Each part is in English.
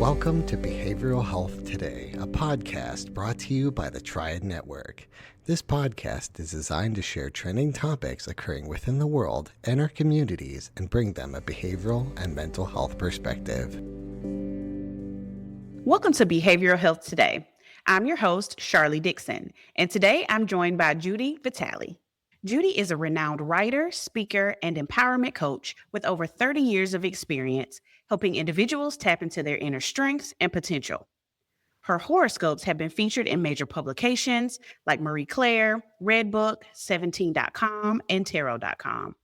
Welcome to Behavioral Health Today, a podcast brought to you by the Triad Network. This podcast is designed to share trending topics occurring within the world and our communities and bring them a behavioral and mental health perspective. Welcome to Behavioral Health Today. I'm your host, Sharlee Dixon, and today I'm joined by Judi Vitale. Judi is a renowned writer, speaker, and empowerment coach with over 30 years of experience helping individuals tap into their inner strengths and potential. Her horoscopes have been featured in major publications like Marie Claire, Redbook, 17.com, and Tarot.com.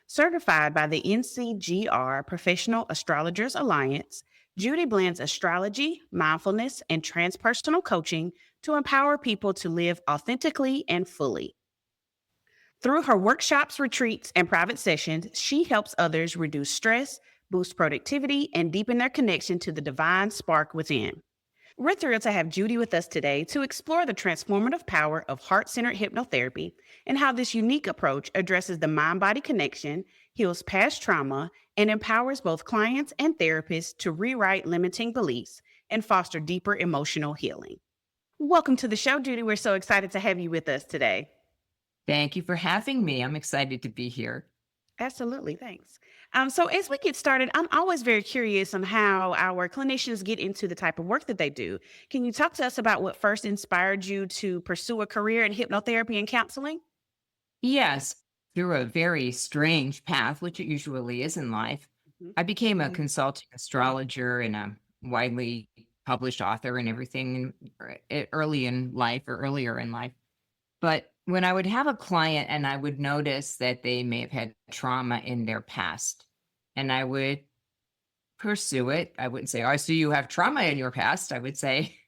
Certified by the NCGR Professional Astrologers Alliance, Judi blends astrology, mindfulness, and transpersonal coaching to empower people to live authentically and fully. Through her workshops, retreats, and private sessions, she helps others reduce stress, boost productivity, and deepen their connection to the divine spark within. We're thrilled to have Judi with us today to explore the transformative power of heart-centered hypnotherapy and how this unique approach addresses the mind-body connection, heals past trauma, and empowers both clients and therapists to rewrite limiting beliefs and foster deeper emotional healing. Welcome to the show, Judi. We're so excited to have you with us today. Thank you for having me. I'm excited to be here. Absolutely. Thanks. So as we get started, I'm always very curious on how our clinicians get into the type of work that they do. Can you talk to us about what first inspired you to pursue a career in hypnotherapy and counseling? Yes, through a very strange path, which it usually is in life, Mhm. I became a consulting astrologer and a widely published author and everything early in life or earlier in life. But when I would have a client and I would notice that they may have had trauma in their past, and I would pursue it, I wouldn't say, "Oh, I see you have trauma in your past." I would say,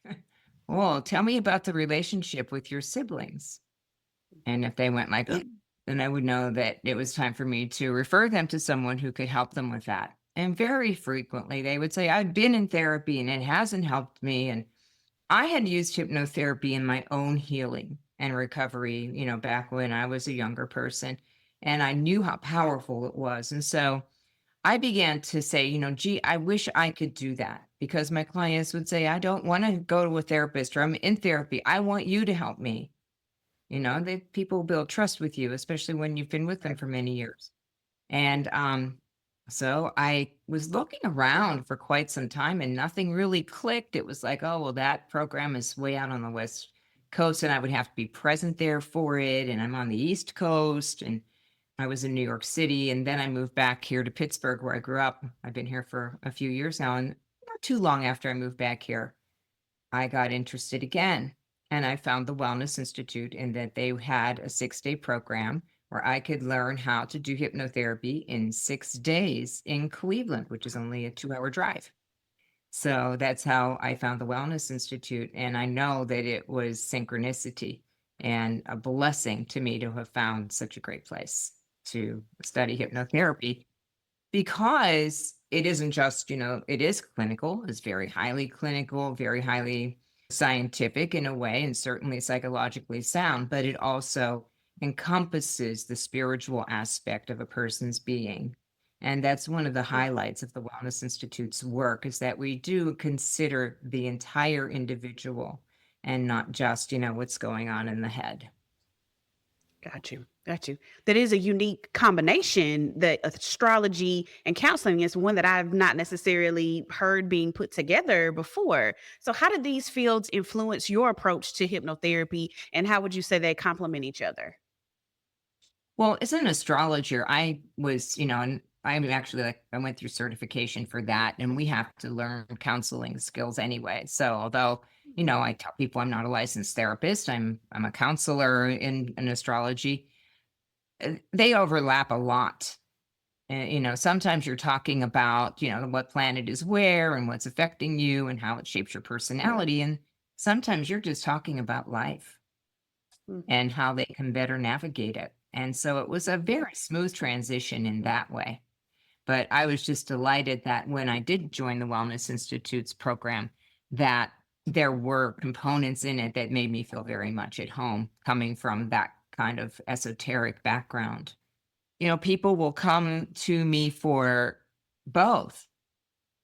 "Well, tell me about the relationship with your siblings." And if they went like, "Ugh," then I would know that it was time for me to refer them to someone who could help them with that. And very frequently they would say, "I've been in therapy and it hasn't helped me." And I had used hypnotherapy in my own healing and recovery, back when I was a younger person, and I knew how powerful it was. And so I began to say, gee, I wish I could do that, because my clients would say, "I don't want to go to a therapist, or I'm in therapy. I want you to help me." People build trust with you, especially when you've been with them for many years. And so I was looking around for quite some time and nothing really clicked. It was like, oh, well, that program is way out on the West Coast and I would have to be present there for it. And I'm on the East Coast and I was in New York City. And then I moved back here to Pittsburgh, where I grew up. I've been here for a few years now. And not too long after I moved back here, I got interested again. And I found the Wellness Institute, and that they had a 6-day program where I could learn how to do hypnotherapy in 6 days in Cleveland, which is only a 2-hour drive. So that's how I found the Wellness Institute. And I know that it was synchronicity and a blessing to me to have found such a great place to study hypnotherapy, because it isn't just, it is clinical, it's very highly clinical, very highly scientific in a way, and certainly psychologically sound, but it also encompasses the spiritual aspect of a person's being. And that's one of the highlights of the Wellness Institute's work, is that we do consider the entire individual and not just, what's going on in the head. Got you. That is a unique combination. That astrology and counseling is one that I've not necessarily heard being put together before. So how did these fields influence your approach to hypnotherapy, and how would you say they complement each other? Well, as an astrologer, I was, and I'm actually I went through certification for that, and we have to learn counseling skills anyway. So although, I tell people I'm not a licensed therapist, I'm a counselor in astrology. They overlap a lot. And, sometimes you're talking about, what planet is where and what's affecting you and how it shapes your personality. And sometimes you're just talking about life Mm. and how they can better navigate it. And so it was a very smooth transition in that way. But I was just delighted that when I did join the Wellness Institute's program, that there were components in it that made me feel very much at home, coming from that kind of esoteric background. People will come to me for both.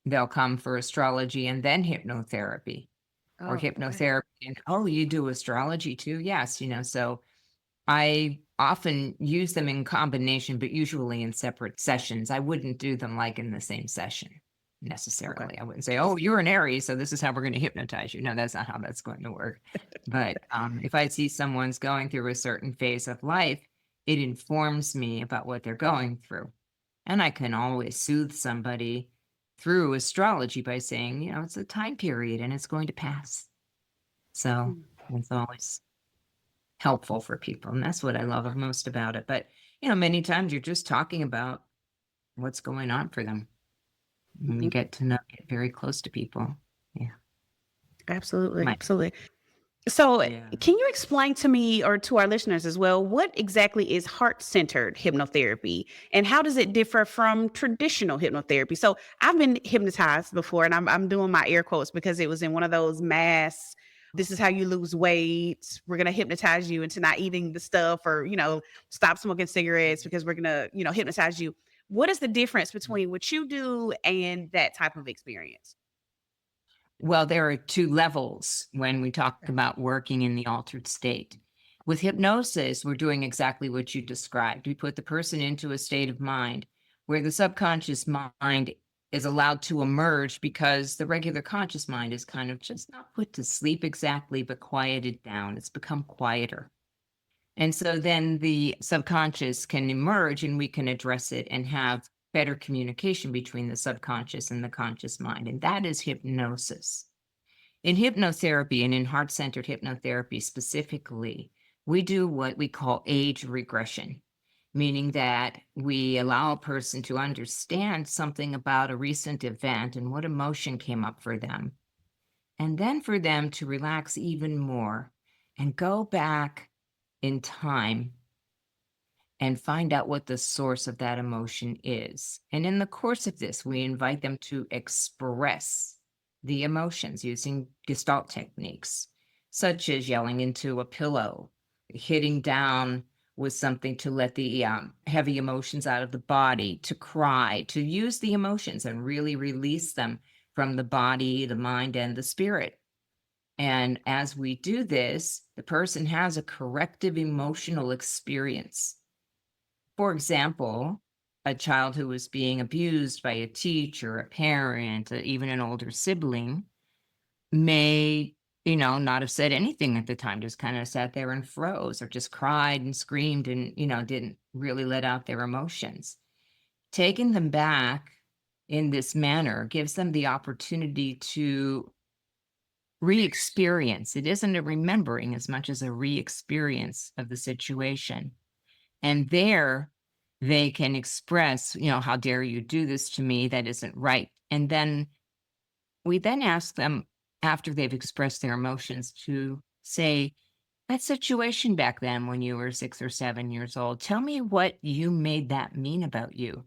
they'll come for astrology and then hypnotherapy, or Oh, wow. hypnotherapy and, oh, you do astrology too? Yes, so I often use them in combination, but usually in separate sessions. I wouldn't do them like in the same session Okay. necessarily. I wouldn't say, oh, you're an Aries, so this is how we're going to hypnotize you. No, that's not how that's going to work. But if I see someone's going through a certain phase of life, it informs me about what they're going through. And I can always soothe somebody through astrology by saying, it's a time period and it's going to pass. So it's always helpful for people. And that's what I love most about it. But, many times you're just talking about what's going on for them. And you get get very close to people. Yeah. Absolutely. My, Absolutely. So, yeah. can you explain to me or to our listeners as well, what exactly is heart-centered hypnotherapy and how does it differ from traditional hypnotherapy? So, I've been hypnotized before, and I'm doing my air quotes because it was in one of those mass, this is how you lose weight. We're going to hypnotize you into not eating the stuff or, stop smoking cigarettes because we're going to, hypnotize you. What is the difference between what you do and that type of experience? Well, there are two levels when we talk about working in the altered state. With hypnosis, we're doing exactly what you described. We put the person into a state of mind where the subconscious mind is allowed to emerge because the regular conscious mind is kind of just not put to sleep exactly, but quieted down. It's become quieter. And so then the subconscious can emerge and we can address it and have better communication between the subconscious and the conscious mind. And that is hypnosis. In hypnotherapy and in heart-centered hypnotherapy specifically, we do what we call age regression, meaning that we allow a person to understand something about a recent event and what emotion came up for them. And then for them to relax even more and go back in time and find out what the source of that emotion is. And in the course of this, we invite them to express the emotions using Gestalt techniques, such as yelling into a pillow, hitting down with something to let the heavy emotions out of the body, to cry, to use the emotions and really release them from the body, the mind, and the spirit. And as we do this, the person has a corrective emotional experience. For example, a child who was being abused by a teacher, a parent, even an older sibling may, not have said anything at the time, just kind of sat there and froze or just cried and screamed and, didn't really let out their emotions. Taking them back in this manner gives them the opportunity to re-experience. It isn't a remembering as much as a re-experience of the situation. And there they can express, how dare you do this to me? That isn't right. And then we then ask them, after they've expressed their emotions, to say, that situation back then when you were 6 or 7 years old, tell me what you made that mean about you.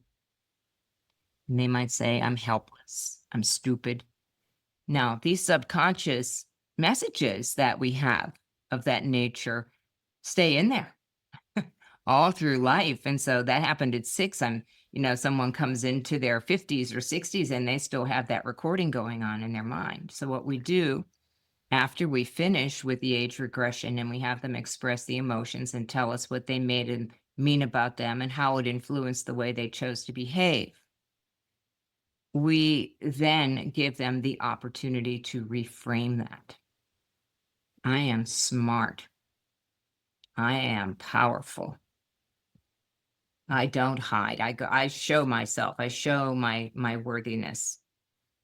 And they might say, I'm helpless, I'm stupid. Now, these subconscious messages that we have of that nature stay in there all through life. And so that happened at 6. Someone comes into their 50s or 60s and they still have that recording going on in their mind. So what we do after we finish with the age regression and we have them express the emotions and tell us what they made it mean about them and how it influenced the way they chose to behave, we then give them the opportunity to reframe that. I am smart. I am powerful. I don't hide. I show myself. I show my worthiness,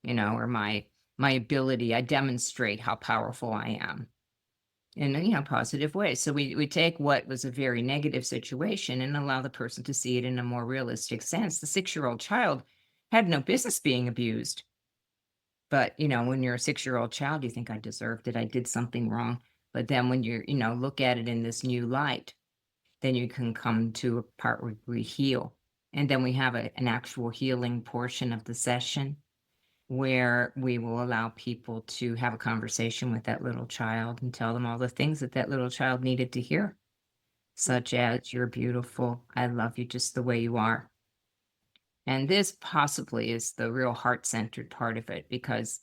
or my ability. I demonstrate how powerful I am in a positive way. So we take what was a very negative situation and allow the person to see it in a more realistic sense. The 6-year-old child had no business being abused. But, when you're a 6-year-old child, you think I deserved it. I did something wrong. But then when you're, look at it in this new light, then you can come to a part where we heal. And then we have an actual healing portion of the session where we will allow people to have a conversation with that little child and tell them all the things that that little child needed to hear, such as, you're beautiful. I love you just the way you are. And this possibly is the real heart-centered part of it, because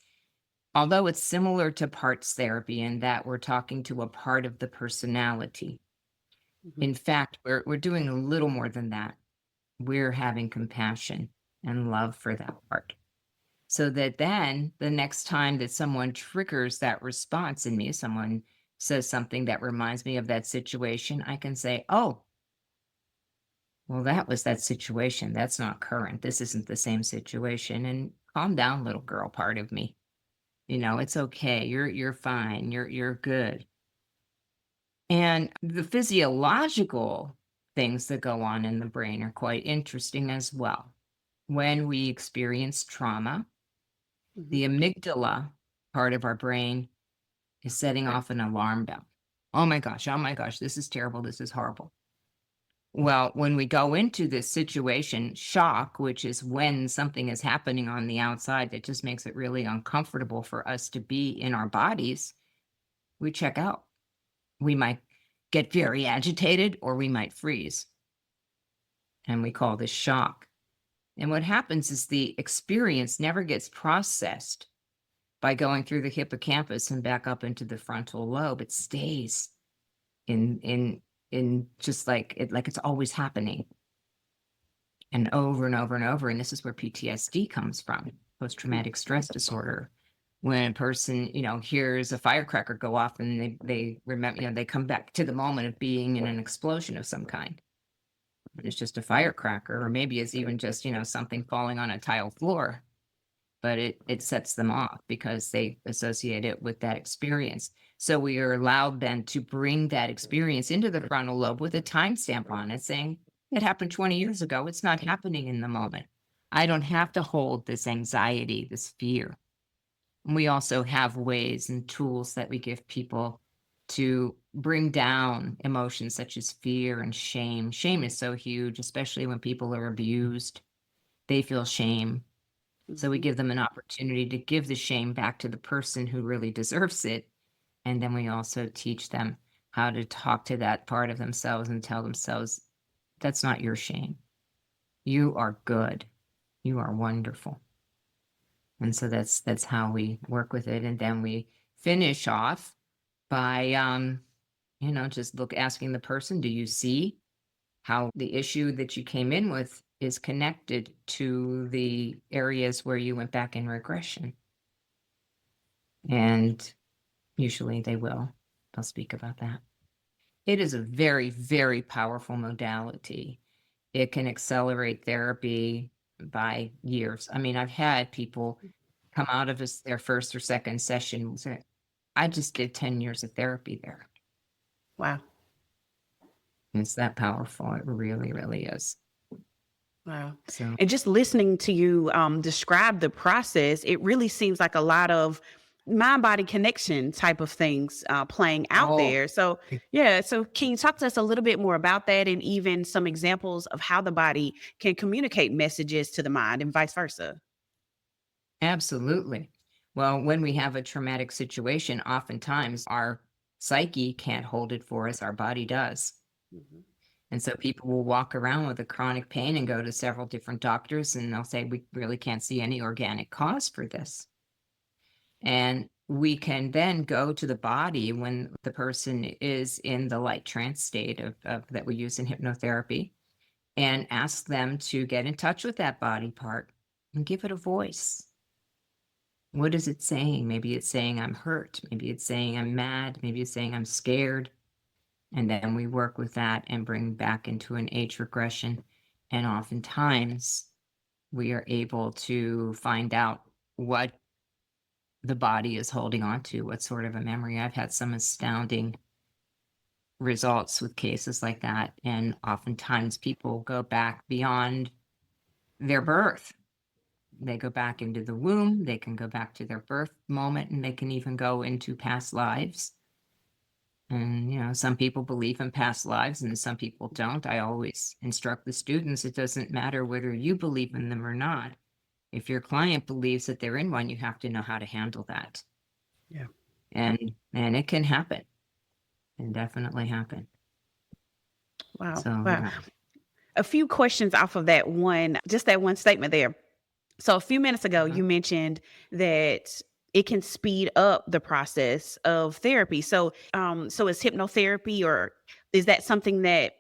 although it's similar to parts therapy in that we're talking to a part of the personality, Mhm. in fact, we're doing a little more than that. We're having compassion and love for that part. So that then the next time that someone triggers that response in me, someone says something that reminds me of that situation, I can say, oh, well, that was that situation. That's not current. This isn't the same situation. And calm down, little girl part of me. It's okay. You're fine. You're good. And the physiological things that go on in the brain are quite interesting as well. When we experience trauma, the Mhm. amygdala part of our brain is setting off an alarm bell. Oh my gosh, this is terrible. This is horrible. Well, when we go into this situation, shock, which is when something is happening on the outside that just makes it really uncomfortable for us to be in our bodies, we check out. We might get very agitated or we might freeze. And we call this shock. And what happens is the experience never gets processed by going through the hippocampus and back up into the frontal lobe. It stays in just like it's always happening, and over and over and over. And this is where PTSD comes from, post-traumatic stress disorder. When a person, hears a firecracker go off and they remember, they come back to the moment of being in an explosion of some kind. And it's just a firecracker, or maybe it's even just, something falling on a tile floor, but it sets them off because they associate it with that experience. So we are allowed then to bring that experience into the frontal lobe with a timestamp on it saying, it happened 20 years ago. It's not happening in the moment. I don't have to hold this anxiety, this fear. And we also have ways and tools that we give people to bring down emotions such as fear and shame. Shame is so huge, especially when people are abused. They feel shame. So we Mhm. give them an opportunity to give the shame back to the person who really deserves it. And then we also teach them how to talk to that part of themselves and tell themselves, that's not your shame. You are good. You are wonderful. And so that's how we work with it. And then we finish off by just asking the person, do you see how the issue that you came in with is connected to the areas where you went back in regression? And usually they will. They'll speak about that. It is a very, very powerful modality. It can accelerate therapy by years. I mean, I've had people come out of their first or second session and say, I just did 10 years of therapy there. Wow. It's that powerful. It really, really is. Wow. So, And just listening to you describe the process, it really seems like a lot of mind body connection type of things playing out oh, there. So, yeah. So, can you talk to us a little bit more about that and even some examples of how the body can communicate messages to the mind and vice versa? absolutely. Well, when we have a traumatic situation, oftentimes our psyche can't hold it for us, our body does. Mhm. And so people will walk around with a chronic pain and go to several different doctors, and they'll say, we really can't see any organic cause for this. And we can then go to the body when the person is in the light trance state of that we use in hypnotherapy, and ask them to get in touch with that body part and give it a voice. What is it saying? Maybe it's saying I'm hurt. Maybe it's saying I'm mad. Maybe it's saying I'm scared. And then we work with that and bring back into an age regression. And oftentimes we are able to find out what the body is holding on to, what sort of a memory. I've had some astounding results with cases like that. And oftentimes people go back beyond their birth. They go back into the womb, they can go back to their birth moment, and they can even go into past lives. And, some people believe in past lives and some people don't. I always instruct the students, it doesn't matter whether you believe in them or not. If your client believes that they're in one, you have to know how to handle that. Yeah. And it can happen. It can definitely happen. Wow. So, Wow. yeah. a few questions off of that one, just that one statement there. So a few minutes ago, you mentioned that it can speed up the process of therapy. So is hypnotherapy, or is that something that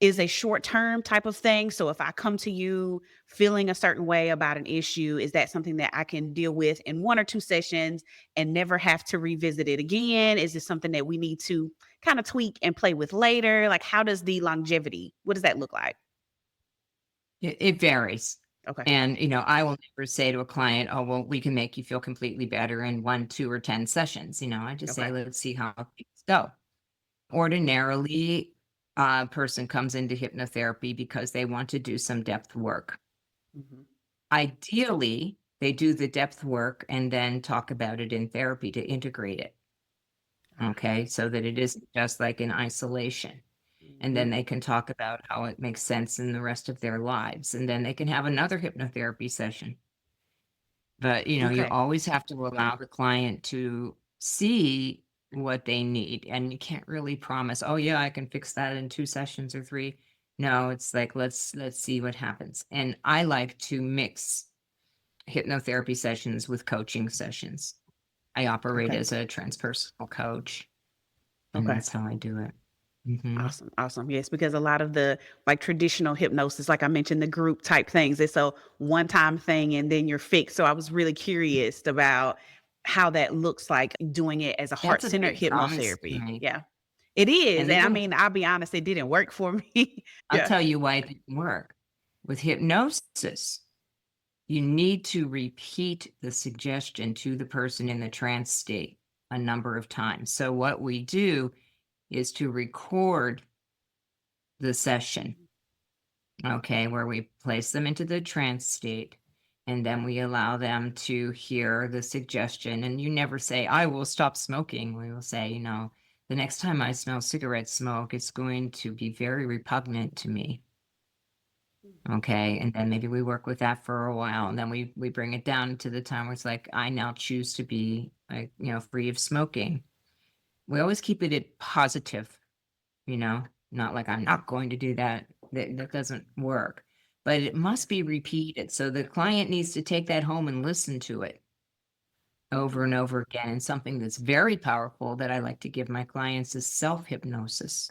is a short-term type of thing? So if I come to you feeling a certain way about an issue, is that something that I can deal with in 1 or 2 sessions and never have to revisit it again? Is this something that we need to kind of tweak and play with later? Like, how does the longevity, what does that look like? It varies. Okay. And, I will never say to a client, oh, well, we can make you feel completely better in 1, 2, or 10 sessions. I just say, Okay. let's see how things go. Ordinarily, a person comes into hypnotherapy because they want to do some depth work. Mhm. Ideally, they do the depth work and then talk about it in therapy to integrate it. Okay, so that it isn't just like in isolation. And then Mhm. they can talk about how it makes sense in the rest of their lives. And then they can have another hypnotherapy session. But, you Okay. always have to allow the client to see what they need. And you can't really promise, oh yeah, I can fix that in 2 sessions or 3. No, it's like, let's see what happens. And I like to mix hypnotherapy sessions with coaching sessions. I operate Okay. as a transpersonal coach, and Okay. that's how I do it. Mhm. Awesome. Awesome. Yes, because a lot of the like traditional hypnosis, like I mentioned, the group type things, it's a one-time thing and then you're fixed. So I was really curious about how that looks like doing it as a That's a heart-centered big promise to hypnotherapy. make. Yeah. It is. And And I even mean, I'll be honest, it didn't work for me. I'll Yeah. tell you why it didn't work. With hypnosis, you need to repeat the suggestion to the person in the trance state a number of times. So what we do is to record the session, okay, where we place them into the trance state, and then we allow them to hear the suggestion. And you never say, I will stop smoking. We will say, the next time I smell cigarette smoke, it's going to be very repugnant to me. Okay. And then maybe we work with that for a while, and then we bring it down to the time where it's like, I now choose to be like, free of smoking. We always keep it positive, not like I'm not going to do that. That doesn't work. But it must be repeated. So the client needs to take that home and listen to it over and over again. And something that's very powerful that I like to give my clients is self-hypnosis.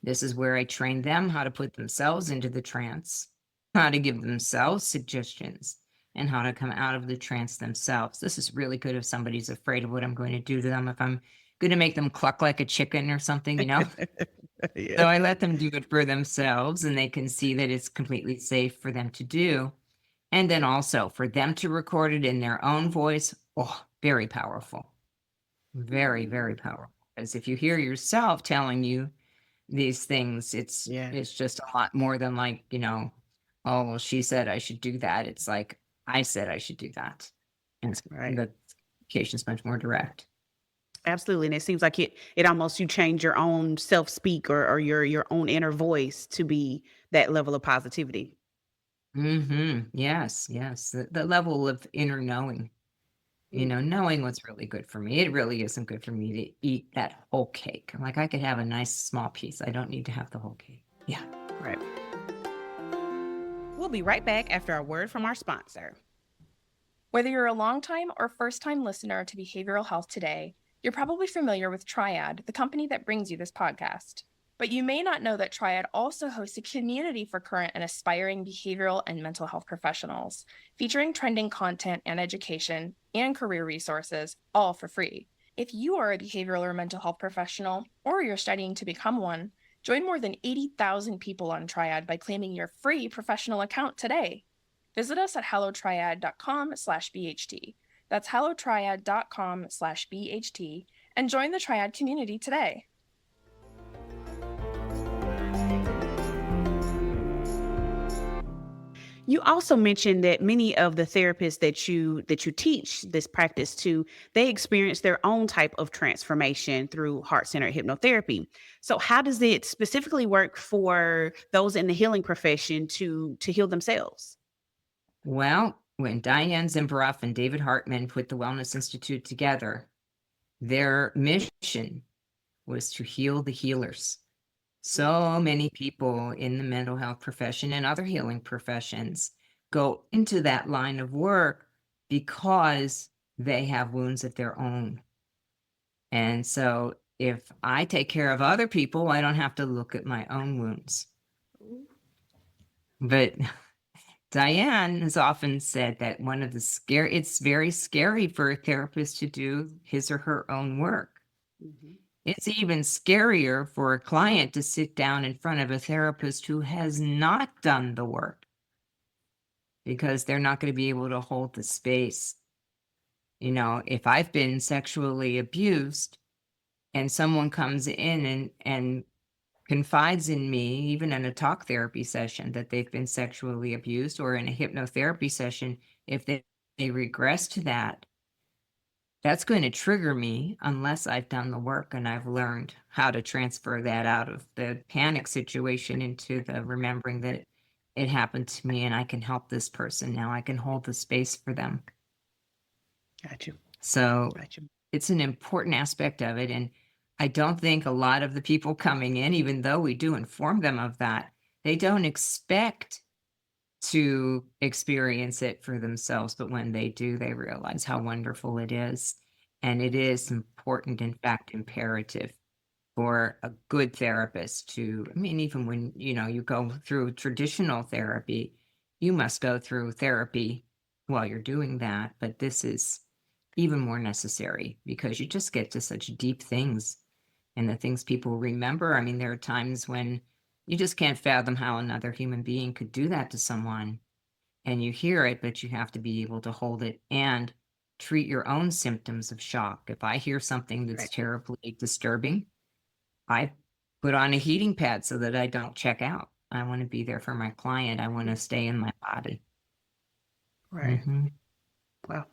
This is where I train them how to put themselves into the trance, how to give themselves suggestions, and how to come out of the trance themselves. This is really good if somebody's afraid of what I'm going to do to them, if I'm going to make them cluck like a chicken or something, Yeah. So I let them do it for themselves, and they can see that it's completely safe for them to do. And then also for them to record it in their own voice. Oh, very powerful. Very, very powerful. Because if you hear yourself telling you these things, it's Yeah. just a lot more than like, oh, well, she said I should do that. It's like, I said I should do that. And Right. the communication's much more direct. Absolutely. And it seems like it almost, you change your own self-speak or your own inner voice to be that level of positivity. Yes, yes. The level of inner knowing, knowing what's really good for me. It really isn't good for me to eat that whole cake. Like, I could have a nice small piece. I don't need to have the whole cake. Yeah. Right. We'll be right back after a word from our sponsor. Whether you're a longtime or first-time listener to Behavioral Health Today, you're probably familiar with Triad, the company that brings you this podcast. But you may not know that Triad also hosts a community for current and aspiring behavioral and mental health professionals, featuring trending content and education and career resources, all for free. If you are a behavioral or mental health professional, or you're studying to become one, join more than 80,000 people on Triad by claiming your free professional account today. Visit us at hellotriad.com/BHT. That's hellotriad.com/BHT, and join the Triad community today. You also mentioned that many of the therapists that you teach this practice to, they experience their own type of transformation through heart-centered hypnotherapy. So how does it specifically work for those in the healing profession to heal themselves? Well, when Diane Zimbaroff and David Hartman put the Wellness Institute together, their mission was to heal the healers. So many people in the mental health profession and other healing professions go into that line of work because they have wounds of their own. And so if I take care of other people, I don't have to look at my own wounds. But Diane has often said that it's very scary for a therapist to do his or her own work. It's even scarier for a client to sit down in front of a therapist who has not done the work, because they're not going to be able to hold the space. If I've been sexually abused and someone comes in and confides in me, even in a talk therapy session, that they've been sexually abused, or in a hypnotherapy session, if they regress to that, that's going to trigger me unless I've done the work and I've learned how to transfer that out of the panic situation into the remembering that it happened to me and I can help this person. Now I can hold the space for them. Got you. So Got you. it's an important aspect of it. And I don't think a lot of the people coming in, even though we do inform them of that, they don't expect to experience it for themselves. But when they do, they realize how wonderful it is. And it is important, in fact, imperative for a good therapist to, even when, you go through traditional therapy, you must go through therapy while you're doing that. But this is even more necessary because you just get to such deep things and the things people remember. There are times when you just can't fathom how another human being could do that to someone, and you hear it, but you have to be able to hold it and treat your own symptoms of shock. If I hear something that's terribly disturbing, I put on a heating pad so that I don't check out. I want to be there for my client. I want to stay in my body. Right. Mm-hmm. Wow.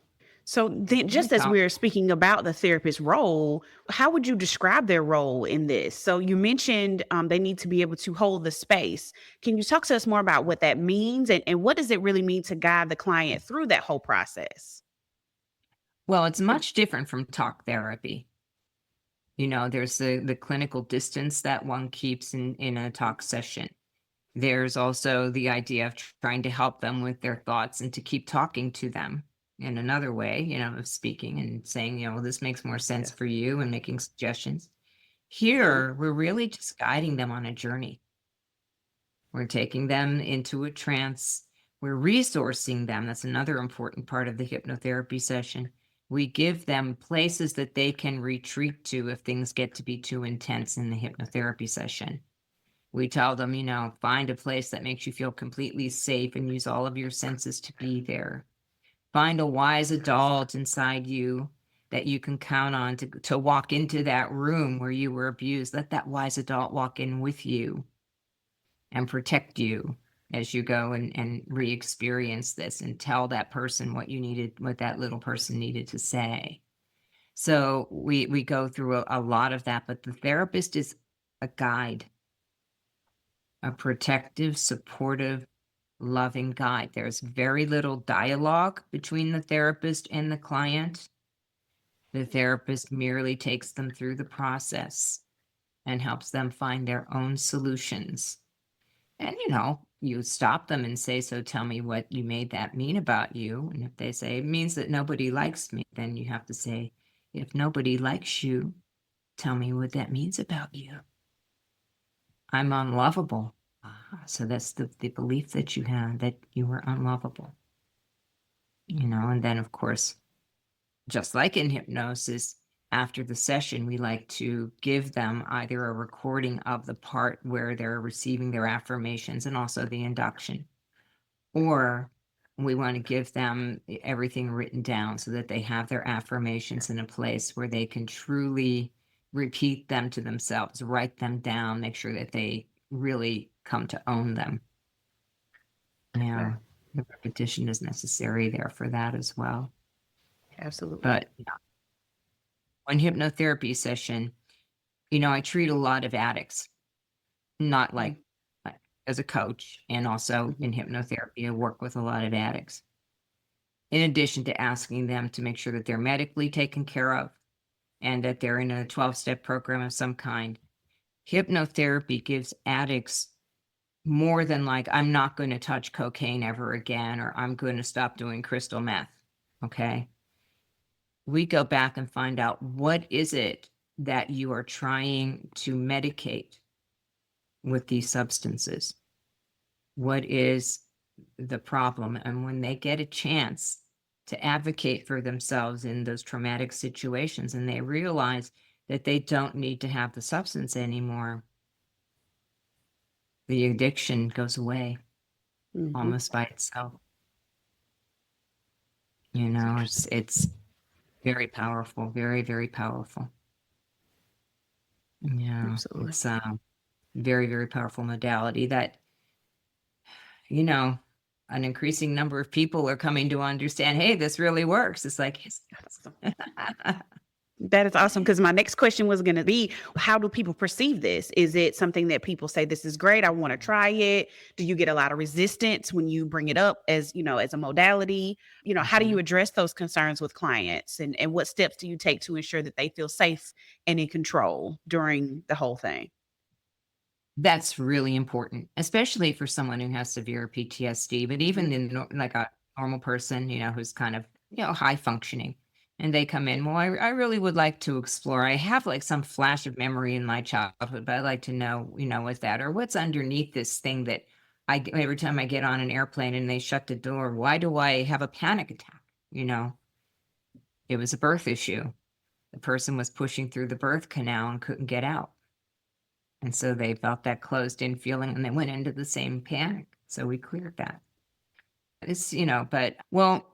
So then, just as we're speaking about the therapist's role, how would you describe their role in this? So you mentioned they need to be able to hold the space. Can you talk to us more about what that means and what does it really mean to guide the client through that whole process? Well, it's much different from talk therapy. There's the clinical distance that one keeps in a talk session. There's also the idea of trying to help them with their thoughts and to keep talking to them in another way, of speaking and saying, well, this makes more sense for you, and making suggestions. Here, we're really just guiding them on a journey. We're taking them into a trance. We're resourcing them. That's another important part of the hypnotherapy session. We give them places that they can retreat to if things get to be too intense in the hypnotherapy session. We tell them, find a place that makes you feel completely safe and use all of your senses to be there. Find a wise adult inside you that you can count on to walk into that room where you were abused. Let that wise adult walk in with you and protect you as you go and re-experience this, and tell that person what that little person needed to say. So we go through a lot of that, but the therapist is a guide, a protective, supportive, loving guide. There's very little dialogue between the therapist and the client. The therapist merely takes them through the process and helps them find their own solutions. And, you stop them and say, so tell me what you made that mean about you. And if they say it means that nobody likes me, then you have to say, if nobody likes you, tell me what that means about you. I'm unlovable. So that's the belief that you had, that you were unlovable. And then, of course, just like in hypnosis, after the session, we like to give them either a recording of the part where they're receiving their affirmations and also the induction, or we want to give them everything written down so that they have their affirmations in a place where they can truly repeat them to themselves, write them down, make sure that they really come to own them. Yeah, the repetition is necessary there for that as well. Absolutely. But one hypnotherapy session, I treat a lot of addicts, not like as a coach, and also in hypnotherapy, I work with a lot of addicts. In addition to asking them to make sure that they're medically taken care of and that they're in a 12-step program of some kind, hypnotherapy gives addicts more than like, I'm not going to touch cocaine ever again, or I'm going to stop doing crystal meth. Okay. We go back and find out, what is it that you are trying to medicate with these substances? What is the problem? And when they get a chance to advocate for themselves in those traumatic situations, and they realize that they don't need to have the substance anymore, the addiction goes away almost by itself. You know, it's very powerful, very, very powerful. Yeah, Absolutely. it's very, very powerful modality that, you know, an increasing number of people are coming to understand, hey, this really works. It's like, That is awesome, because my next question was going to be, how do people perceive this? Is it something that people say, this is great, I want to try it? Do you get a lot of resistance when you bring it up as, you know, as a modality? You know, how do you address those concerns with clients, and what steps do you take to ensure that they feel safe and in control during the whole thing? that's really important, especially for someone who has severe PTSD, but even in like a normal person, you know, who's kind of, you know, high functioning, and they come in, well, I really would like to explore. I have like some flash of memory in my childhood, but I'd like to know, you know, what's that, or what's underneath this thing that every time I get on an airplane and they shut the door, why do I have a panic attack? You know, it was a birth issue. The person was pushing through the birth canal and couldn't get out. And so they felt that closed in feeling, and they went into the same panic. So we cleared that. It's, you know, but well,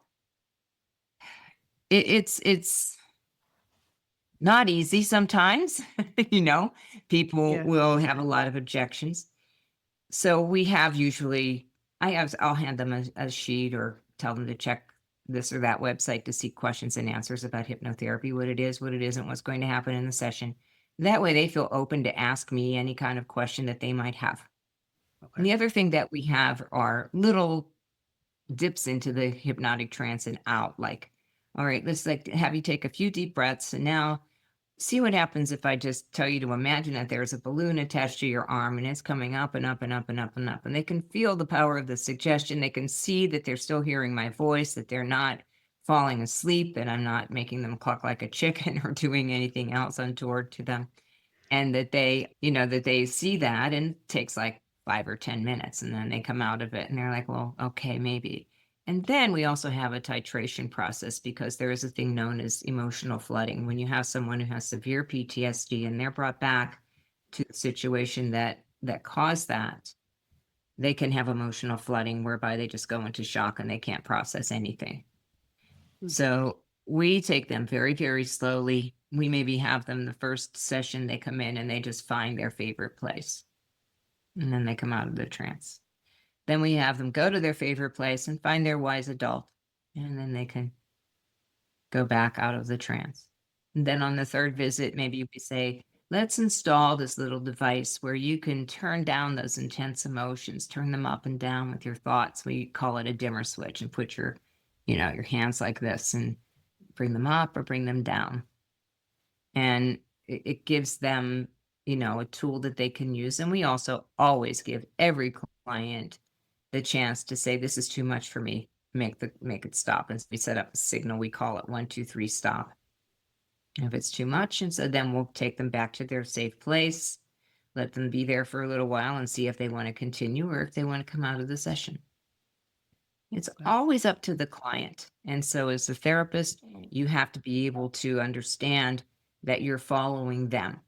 it's not easy sometimes. You know, people Yeah. will have a lot of objections. So we have usually, I'll hand them a sheet or tell them to check this or that website to see questions and answers about hypnotherapy, what it is, what it isn't, what's going to happen in the session. That way they feel open to ask me any kind of question that they might have. And the other thing that we have are little dips into the hypnotic trance and out. Like, all right, let's like have you take a few deep breaths, and now see what happens if I just tell you to imagine that there's a balloon attached to your arm, and it's coming up and up and up and up and up. And they can feel the power of the suggestion. They can see that they're still hearing my voice, that they're not falling asleep, that I'm not making them cluck like a chicken or doing anything else untoward to them. And that they, you know, that they see that, and it takes like 5 or 10 minutes, and then they come out of it and they're like, well, okay, maybe. And then we also have a titration process, because there is a thing known as emotional flooding. When you have someone who has severe PTSD and they're brought back to the situation that caused that, they can have emotional flooding, whereby they just go into shock and they can't process anything. So we take them very, very slowly. We maybe have them the first session, they come in and they just find their favorite place, and then they come out of the trance. Then we have them go to their favorite place and find their wise adult, and then they can go back out of the trance. And then on the third visit, maybe we say, let's install this little device where you can turn down those intense emotions, turn them up and down with your thoughts. We call it a dimmer switch, and put your, you know, your hands like this and bring them up or bring them down. And it gives them, you know, a tool that they can use. And we also always give every client the chance to say, this is too much for me, make it stop. And so we set up a signal, we call it 1, 2, 3, stop. If it's too much, and so then we'll take them back to their safe place, let them be there for a little while and see if they want to continue or if they want to come out of the session. It's always up to the client. And so as a therapist, you have to be able to understand that you're following them.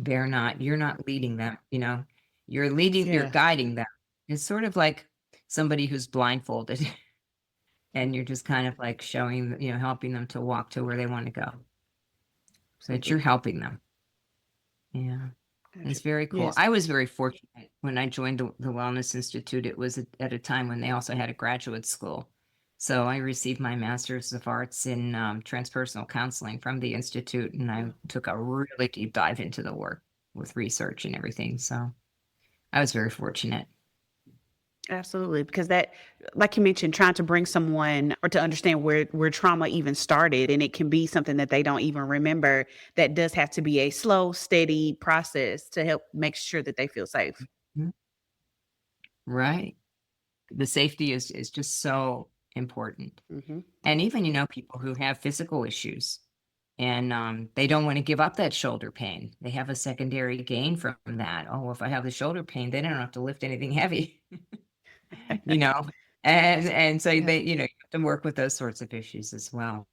You're not leading them, you know, you're leading, you're guiding them. It's sort of like somebody who's blindfolded and you're just kind of like showing, you know, helping them to walk to where they want to go. So that you're helping them. Yeah. It's very cool. Yes. I was very fortunate when I joined the Wellness Institute. It was at a time when they also had a graduate school. So I received my Master's of Arts in transpersonal counseling from the Institute, and I took a really deep dive into the work with research and everything. So I was very fortunate. Absolutely. Because that, like you mentioned, trying to bring someone or to understand where trauma even started, and it can be something that they don't even remember, that does have to be a slow, steady process to help make sure that they feel safe. Mhm. Right. The safety is just so important. Hmm. And even, people who have physical issues and they don't want to give up that shoulder pain. They have a secondary gain from that. Oh, if I have the shoulder pain, then I don't have to lift anything heavy, you know? And so Yeah. they, you have to work with those sorts of issues as well.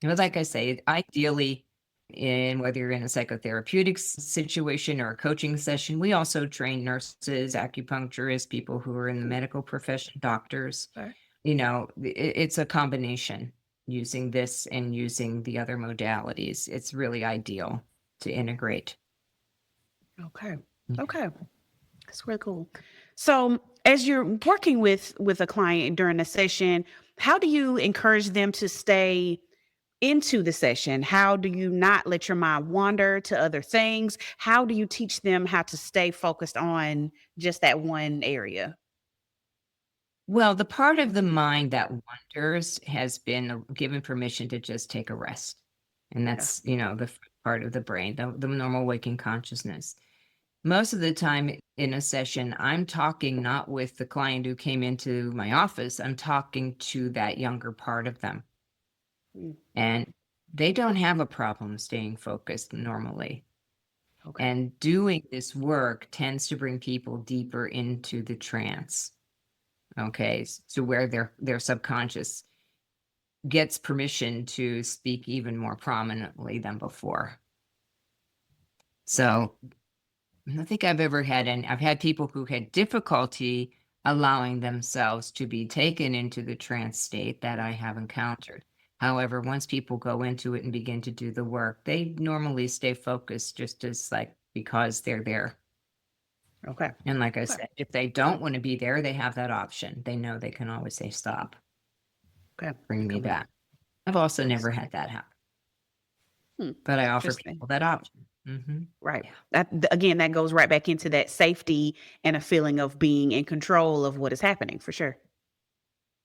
But like I say, ideally, in whether you're in a psychotherapeutic situation or a coaching session, we also train nurses, acupuncturists, people who are in the medical profession, doctors. Okay. It's a combination using this and using the other modalities. It's really ideal to integrate. Okay. Yeah. Okay. That's really cool. So, as you're working with a client during a session, how do you encourage them to stay into the session? How do you not let your mind wander to other things? How do you teach them how to stay focused on just that one area? Well, the part of the mind that wanders has been given permission to just take a rest. And Okay. that's, the part of the brain, the normal waking consciousness. Most of the time in a session, I'm talking not with the client who came into my office, I'm talking to that younger part of them. Mm. And they don't have a problem staying focused normally. Okay. And doing this work tends to bring people deeper into the trance. Okay, so where their subconscious gets permission to speak even more prominently than before. So I don't think I've ever had, and I've had people who had difficulty allowing themselves to be taken into the trance state that I have encountered. However, once people go into it and begin to do the work, they normally stay focused just as because they're there. Okay. And like I Okay. said, if they don't want to be there, they have that option. They know they can always say, stop, Okay. bring me Come back. I've also never on. had that happen, Hmm. but I offer Interesting. people that option. Mm-hmm. Right. Yeah. Again, that goes right back into that safety and a feeling of being in control of what is happening, for sure.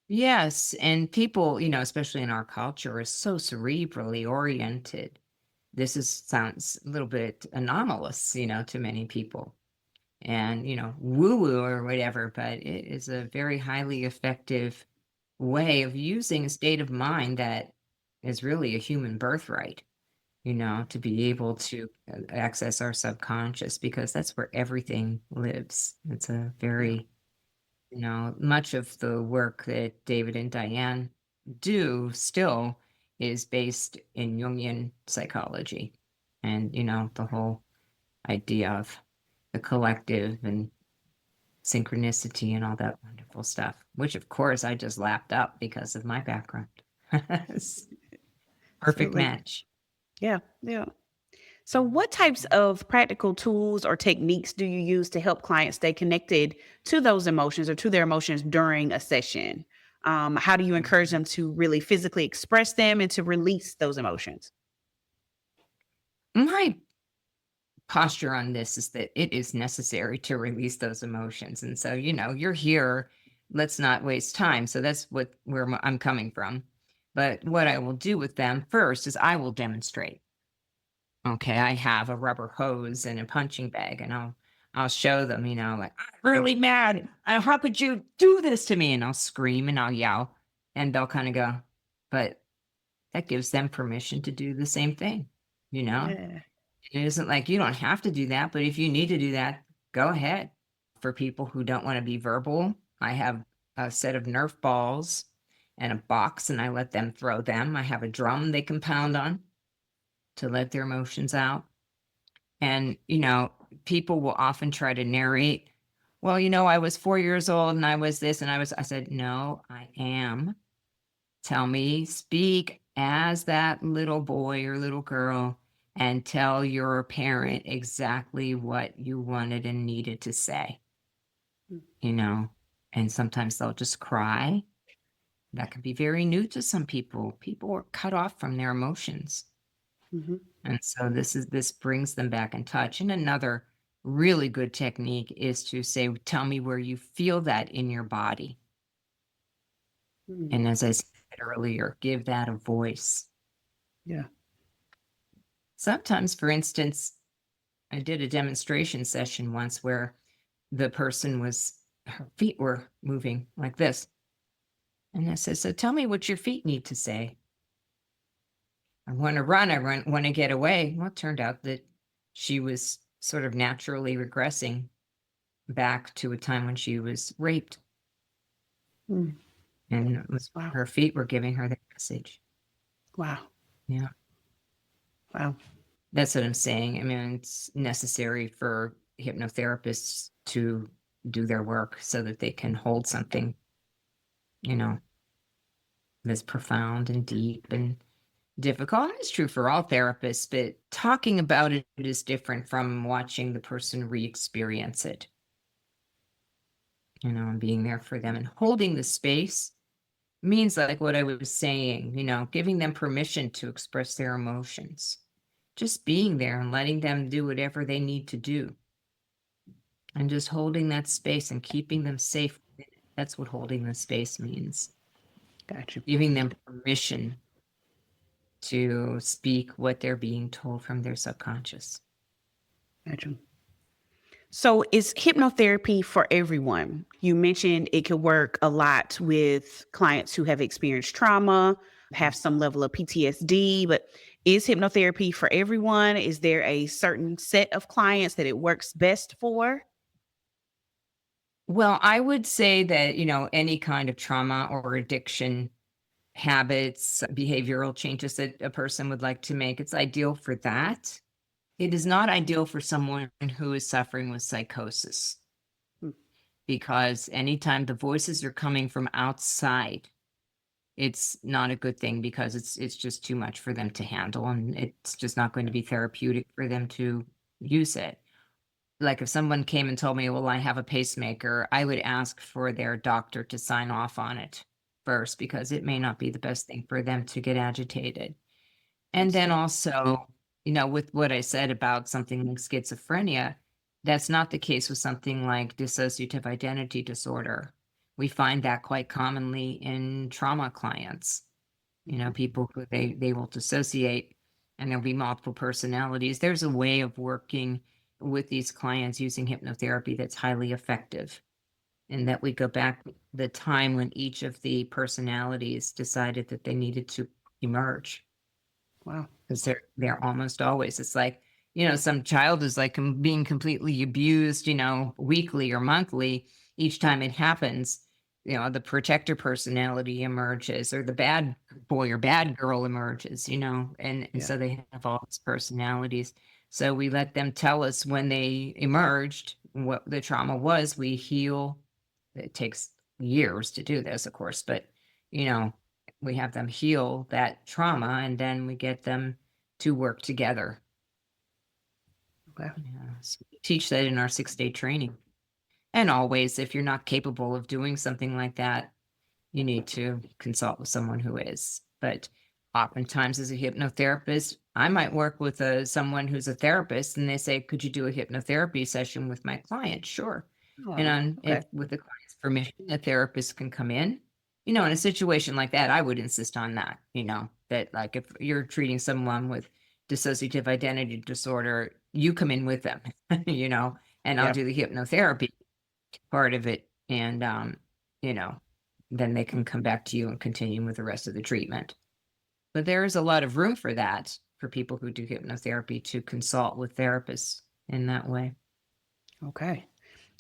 Yes, and people, especially in our culture, are so cerebrally oriented. Sounds a little bit anomalous, to many people, and woo-woo or whatever, but it is a very highly effective way of using a state of mind that is really a human birthright, to be able to access our subconscious because that's where everything lives. It's a Yeah. very much of the work that David and Diane do still is based in Jungian psychology and, the whole idea of the collective and synchronicity and all that wonderful stuff, which of course I just lapped up because of my background. It's perfect Absolutely. match. Yeah. Yeah. So, what types of practical tools or techniques do you use to help clients stay connected to those emotions or to their emotions during a session? How do you encourage them to really physically express them and to release those emotions? My posture on this is that it is necessary to release those emotions. And so, you're here, let's not waste time. So that's where I'm coming from. But what I will do with them first is I will demonstrate. Okay, I have a rubber hose and a punching bag, and I'll show them, like I'm really mad. How could you do this to me? And I'll scream and I'll yell, and they'll kind of go, but that gives them permission to do the same thing, you know? Yeah. It isn't like you don't have to do that, but if you need to do that, go ahead. For people who don't want to be verbal, I have a set of Nerf balls and a box, and I let them throw them. I have a drum they can pound on to let their emotions out. And, people will often try to narrate, well, I was 4 years old and I was this and I said, no, I am. Tell me, speak as that little boy or little girl and tell your parent exactly what you wanted and needed to say, Mm. and sometimes they'll just cry. That can be very new to some people. People are cut off from their emotions. Mhm. And so this brings them back in touch. And another really good technique is to say, tell me where you feel that in your body. And as I said earlier, give that a voice. Yeah. Sometimes, for instance, I did a demonstration session once where the person her feet were moving like this. And I said, so tell me what your feet need to say. I want to run. I want to get away. Well, it turned out that she was sort of naturally regressing back to a time when she was raped. Mm. And it was Wow. her feet were giving her the message. Wow. Yeah. Wow. That's what I'm saying. I mean, it's necessary for hypnotherapists to do their work so that they can hold something, that's profound and deep and difficult. And it's true for all therapists, but talking about it is different from watching the person re-experience it, and being there for them and holding the space means, like what I was saying, giving them permission to express their emotions, just being there and letting them do whatever they need to do, and just holding that space and keeping them safe. That's what holding the space means. Gotcha. Giving them permission to speak what they're being told from their subconscious. Gotcha. So is hypnotherapy for everyone? You mentioned it could work a lot with clients who have experienced trauma, have some level of PTSD, but is hypnotherapy for everyone? Is there a certain set of clients that it works best for? Well, I would say that, any kind of trauma or addiction habits, behavioral changes that a person would like to make, it's ideal for that. It is not ideal for someone who is suffering with psychosis, because anytime the voices are coming from outside, it's not a good thing, because it's just too much for them to handle, and it's just not going to be therapeutic for them to use it. Like if someone came and told me, well, I have a pacemaker, I would ask for their doctor to sign off on it first, because it may not be the best thing for them to get agitated. And then also, with what I said about something like schizophrenia, that's not the case with something like dissociative identity disorder. We find that quite commonly in trauma clients. People who they will dissociate, and there'll be multiple personalities. There's a way of working with these clients using hypnotherapy that's highly effective, and that we go back the time when each of the personalities decided that they needed to emerge. Wow. Because they're almost always, it's like, some child is like being completely abused, weekly or monthly. Each time it happens, the protector personality emerges, or the bad boy or bad girl emerges, and so they have all these personalities. So we let them tell us when they emerged what the trauma was. We heal. It takes years to do this, of course, but we have them heal that trauma, and then we get them to work together. Okay. So we teach that in our 6-day training. And always, if you're not capable of doing something like that, you need to consult with someone who is. But oftentimes, as a hypnotherapist, I might work with someone who's a therapist, and they say, could you do a hypnotherapy session with my client? Sure. And with the client's permission, the therapist can come in. In a situation like that, I would insist on that, that like if you're treating someone with dissociative identity disorder, you come in with them, and I'll do the hypnotherapy part of it. And, then they can come back to you and continue with the rest of the treatment. But there is a lot of room for that, for people who do hypnotherapy to consult with therapists in that way. Okay.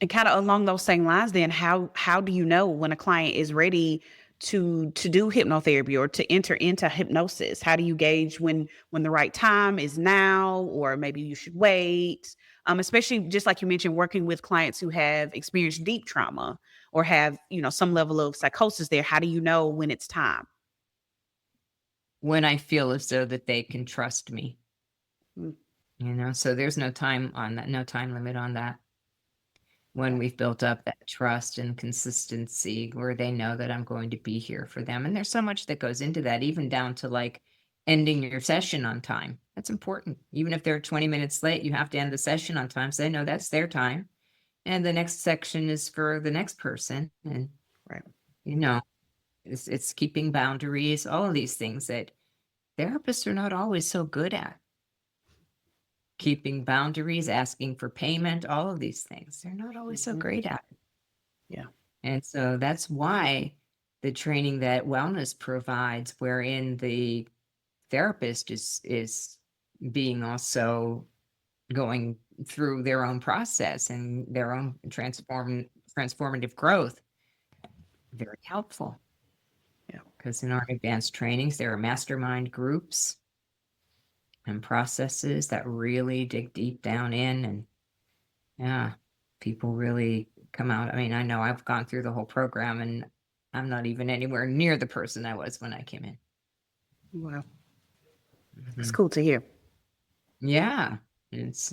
And kind of along those same lines, then how do you know when a client is ready to do hypnotherapy or to enter into hypnosis? How do you gauge when the right time is now, or maybe you should wait? Especially just like you mentioned, working with clients who have experienced deep trauma or have, some level of psychosis there. How do you know when it's time? When I feel as though that they can trust me, so there's no time on that, no time limit on that. When we've built up that trust and consistency, where they know that I'm going to be here for them. And there's so much that goes into that, even down to like ending your session on time. That's important. Even if they're 20 minutes late, you have to end the session on time. So they know that's their time. And the next section is for the next person. And, Right. you know, it's keeping boundaries, all of these things that therapists are not always so good at. Keeping boundaries, asking for payment, all of these things. They're not always so great at it. Yeah. And so that's why the training that wellness provides, wherein the therapist is being also going through their own process and their own transformative growth, very helpful. Yeah. Because in our advanced trainings, there are mastermind groups and processes that really dig deep down in, and yeah, people really come out. I mean, I know I've gone through the whole program and I'm not even anywhere near the person I was when I came in. Wow. Mm-hmm. It's cool to hear. Yeah. It's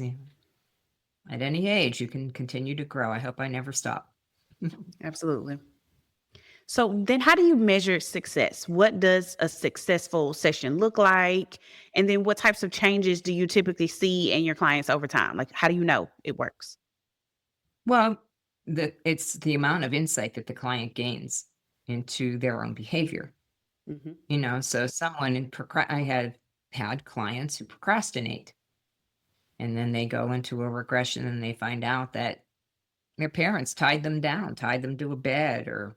at any age, you can continue to grow. I hope I never stop. Absolutely. So then how do you measure success? What does a successful session look like? And then what types of changes do you typically see in your clients over time? Like, how do you know it works? Well, it's the amount of insight that the client gains into their own behavior. Mm-hmm. So someone I had clients who procrastinate, and then they go into a regression and they find out that their parents tied them down, tied them to a bed, or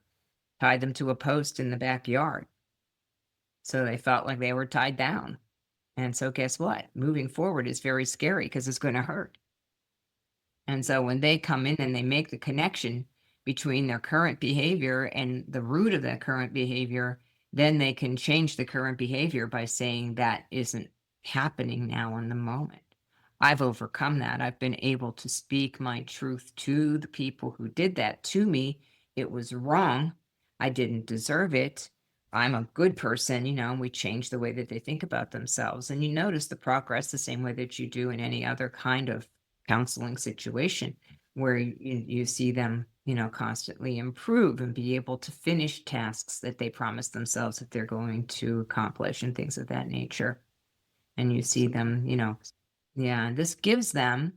tied them to a post in the backyard. So they felt like they were tied down. And so guess what? Moving forward is very scary because it's going to hurt. And so when they come in and they make the connection between their current behavior and the root of that current behavior, then they can change the current behavior by saying that isn't happening now in the moment. I've overcome that. I've been able to speak my truth to the people who did that to me. It was wrong. I didn't deserve it. I'm a good person, we change the way that they think about themselves. And you notice the progress the same way that you do in any other kind of counseling situation, where you see them, constantly improve and be able to finish tasks that they promised themselves that they're going to accomplish and things of that nature. And you see them, this gives them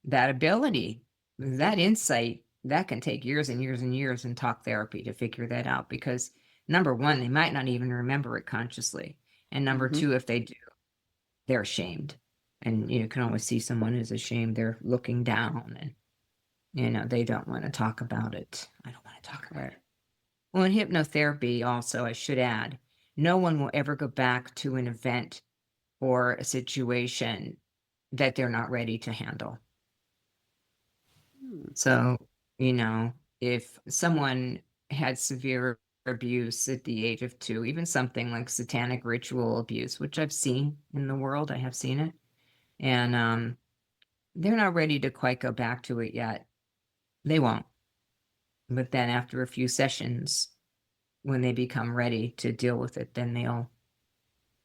that ability, that insight that can take years and years and years in talk therapy to figure that out, because number one, they might not even remember it consciously. And number two, if they do, they're ashamed. And you can always see someone who's ashamed. They're looking down and, they don't want to talk about it. I don't want to talk about it. Well, in hypnotherapy also, I should add, no one will ever go back to an event or a situation that they're not ready to handle. So, if someone had severe abuse at the age of 2, even something like satanic ritual abuse, which I've seen in the world, I have seen it. And they're not ready to quite go back to it yet. They won't. But then after a few sessions, when they become ready to deal with it, then they'll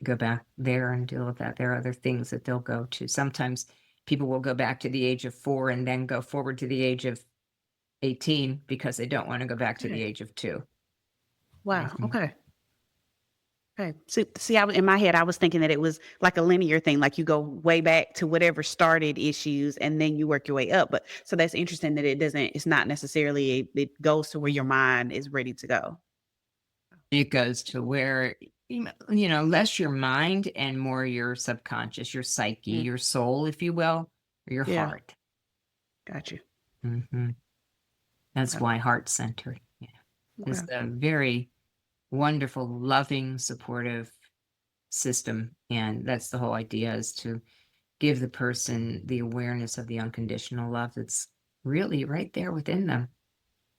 go back there and deal with that. There are other things that they'll go to. Sometimes people will go back to the age of 4 and then go forward to the age of 18 because they don't want to go back to the age of 2. Wow. Okay. See, in my head, I was thinking that it was like a linear thing, like you go way back to whatever started issues and then you work your way up. But so that's interesting that it's not necessarily, it goes to where your mind is ready to go. It goes to where, less your mind and more your subconscious, your psyche, your soul, if you will, or your heart. Got you. Mm-hmm. That's why heart-centered is a very wonderful, loving, supportive system. And that's the whole idea, is to give the person the awareness of the unconditional love that's really right there within them.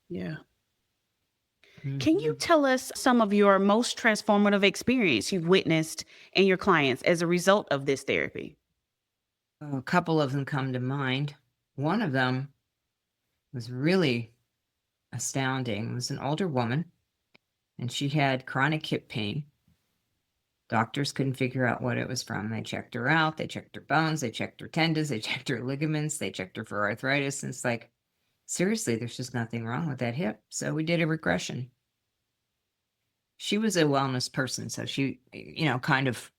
Yeah. Mm-hmm. Can you tell us some of your most transformative experience you've witnessed in your clients as a result of this therapy? A couple of them come to mind. One of them was really astounding. It was an older woman, and she had chronic hip pain. Doctors couldn't figure out what it was from. They checked her out. They checked her bones. They checked her tendons. They checked her ligaments. They checked her for arthritis. And it's like, seriously, there's just nothing wrong with that hip. So we did a regression. She was a wellness person. So she, kind of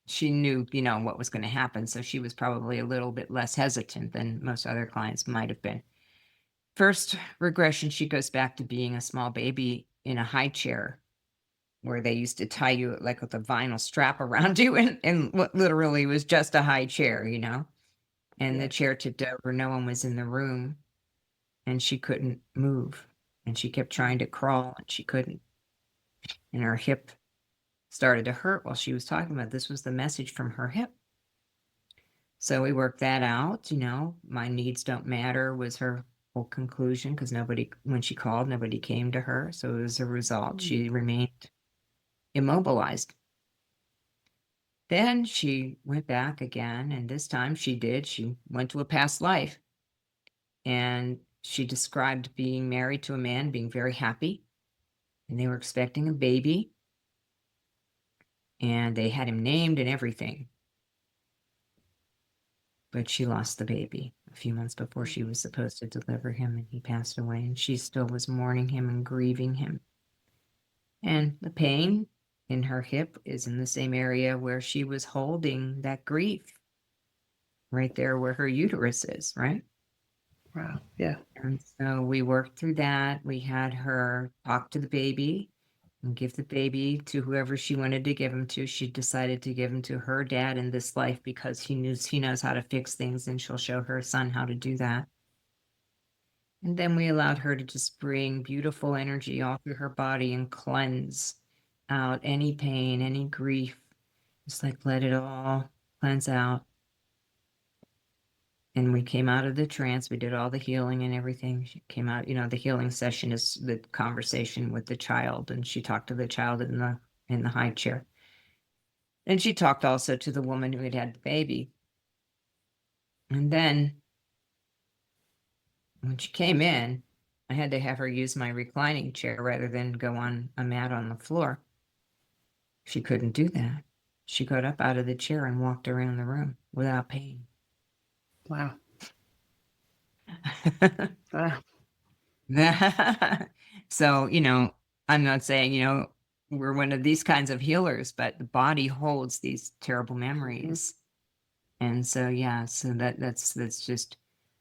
she knew, you know, what was going to happen. So she was probably a little bit less hesitant than most other clients might have been. First regression, she goes back to being a small baby in a high chair where they used to tie you like with a vinyl strap around you, and what literally was just a high chair, you know, and the chair tipped over. No one was in the room and she couldn't move, and she kept trying to crawl and she couldn't. And her hip started to hurt while she was talking about it. This was the message from her hip. So we worked that out. You know, my needs don't matter was her whole conclusion, because nobody, when she called, nobody came to her. So as a result, she remained immobilized. Then she went back again, and this time she went to a past life. And she described being married to a man, being very happy, and they were expecting a baby, and they had him named and everything. But she lost the baby a few months before she was supposed to deliver him, and he passed away, and she still was mourning him and grieving him. And the pain in her hip is in the same area where she was holding that grief, right there where her uterus is, right? Wow. Yeah. And so we worked through that. We had her talk to the baby and give the baby to whoever she wanted to give him to. She decided to give him to her dad in this life because he knows how to fix things, and she'll show her son how to do that. And then we allowed her to just bring beautiful energy all through her body and cleanse out any pain, any grief. Just like let it all cleanse out. And we came out of the trance. We did all the healing and everything. She came out, you know, the healing session is the conversation with the child, and she talked to the child in the high chair. And she talked also to the woman who had the baby. And then when she came in, I had to have her use my reclining chair rather than go on a mat on the floor. She couldn't do that. She got up out of the chair and walked around the room without pain. Wow. Wow. So, you know, I'm not saying, you know, we're one of these kinds of healers, but the body holds these terrible memories. And so, yeah, so that's just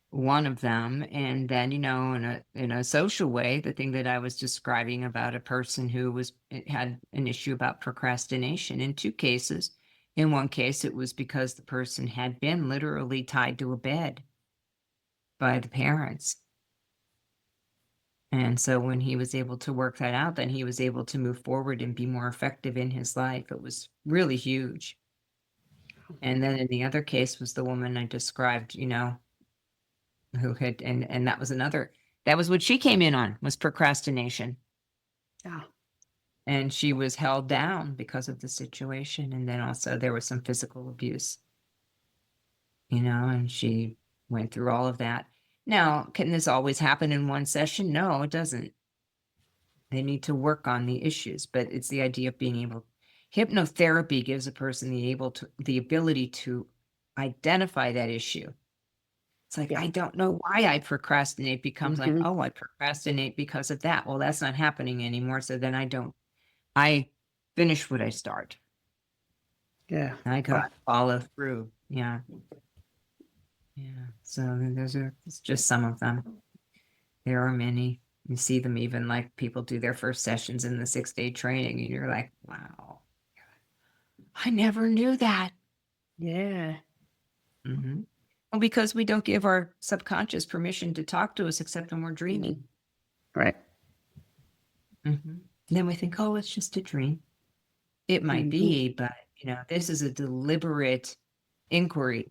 one of them. And then, you know, in a social way, the thing that I was describing about a person who had an issue about procrastination in two cases. In one case, it was because the person had been literally tied to a bed by the parents. And so when he was able to work that out, then he was able to move forward and be more effective in his life. It was really huge. And then in the other case was the woman I described, you know, who had, and that was what she came in on, was procrastination. Yeah. And she was held down because of the situation. And then also there was some physical abuse, you know, and she went through all of that. Now, can this always happen in one session? No, it doesn't. They need to work on the issues, but it's the idea of being able. Hypnotherapy gives a person the ability to identify that issue. It's like, I don't know why I procrastinate becomes like, oh, I procrastinate because of that. Well, that's not happening anymore. So then I finish what I start. Yeah. I got to follow through. Yeah. Yeah. So it's just some of them. There are many. You see them even like people do their first sessions in the 6-day training, and you're like, wow, I never knew that. Yeah. Mm-hmm. Well, because we don't give our subconscious permission to talk to us except when we're dreaming. Right. Mm-hmm. Then we think, oh, it's just a dream. It might be, but you know, this is a deliberate inquiry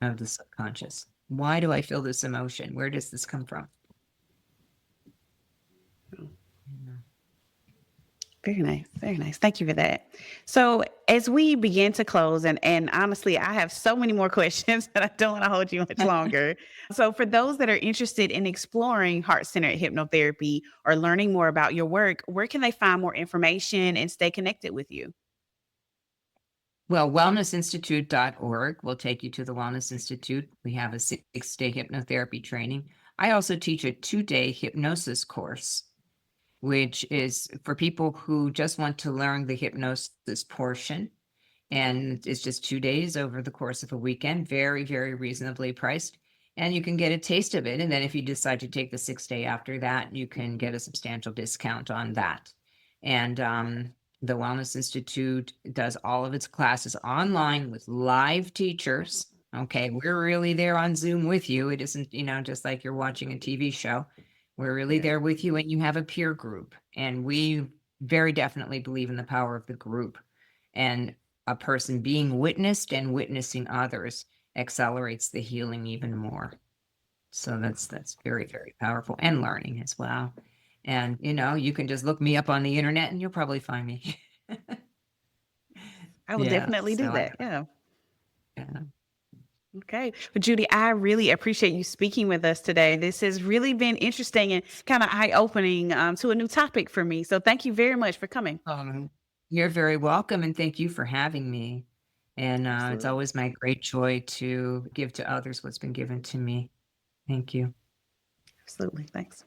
of the subconscious. Why do I feel this emotion? Where does this come from? Very nice. Very nice. Thank you for that. So as we begin to close, and honestly, I have so many more questions that I don't want to hold you much longer. So for those that are interested in exploring heart-centered hypnotherapy or learning more about your work, where can they find more information and stay connected with you? Well, wellnessinstitute.org will take you to the Wellness Institute. We have a 6-day hypnotherapy training. I also teach a 2-day hypnosis course, which is for people who just want to learn the hypnosis portion. And it's just 2 days over the course of a weekend, very, very reasonably priced. And you can get a taste of it. And then if you decide to take the 6th day after that, you can get a substantial discount on that. And the Wellness Institute does all of its classes online with live teachers. Okay, we're really there on Zoom with you. It isn't, just like you're watching a TV show. We're really there with you, and you have a peer group. And we very definitely believe in the power of the group. And a person being witnessed and witnessing others accelerates the healing even more. So that's very, very powerful, and learning as well. And, you can just look me up on the internet and you'll probably find me. I will definitely do that. Yeah. Yeah. Okay. Well, Judi, I really appreciate you speaking with us today. This has really been interesting and kind of eye-opening to a new topic for me. So thank you very much for coming. You're very welcome, and thank you for having me. And it's always my great joy to give to others what's been given to me. Thank you. Absolutely. Thanks.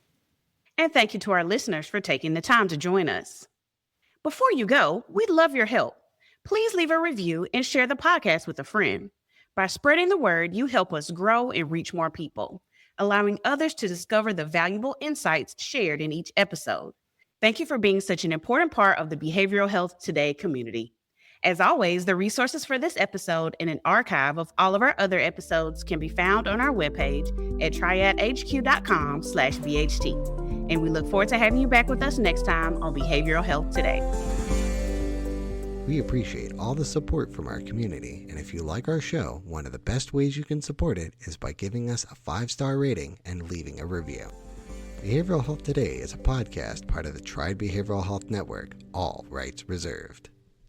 And thank you to our listeners for taking the time to join us. Before you go, we'd love your help. Please leave a review and share the podcast with a friend. By spreading the word, you help us grow and reach more people, allowing others to discover the valuable insights shared in each episode. Thank you for being such an important part of the Behavioral Health Today community. As always, the resources for this episode and an archive of all of our other episodes can be found on our webpage at triadhq.com/BHT. And we look forward to having you back with us next time on Behavioral Health Today. We appreciate all the support from our community, and if you like our show, one of the best ways you can support it is by giving us a 5-star rating and leaving a review. Behavioral Health Today is a podcast part of the Triad Behavioral Health Network, all rights reserved.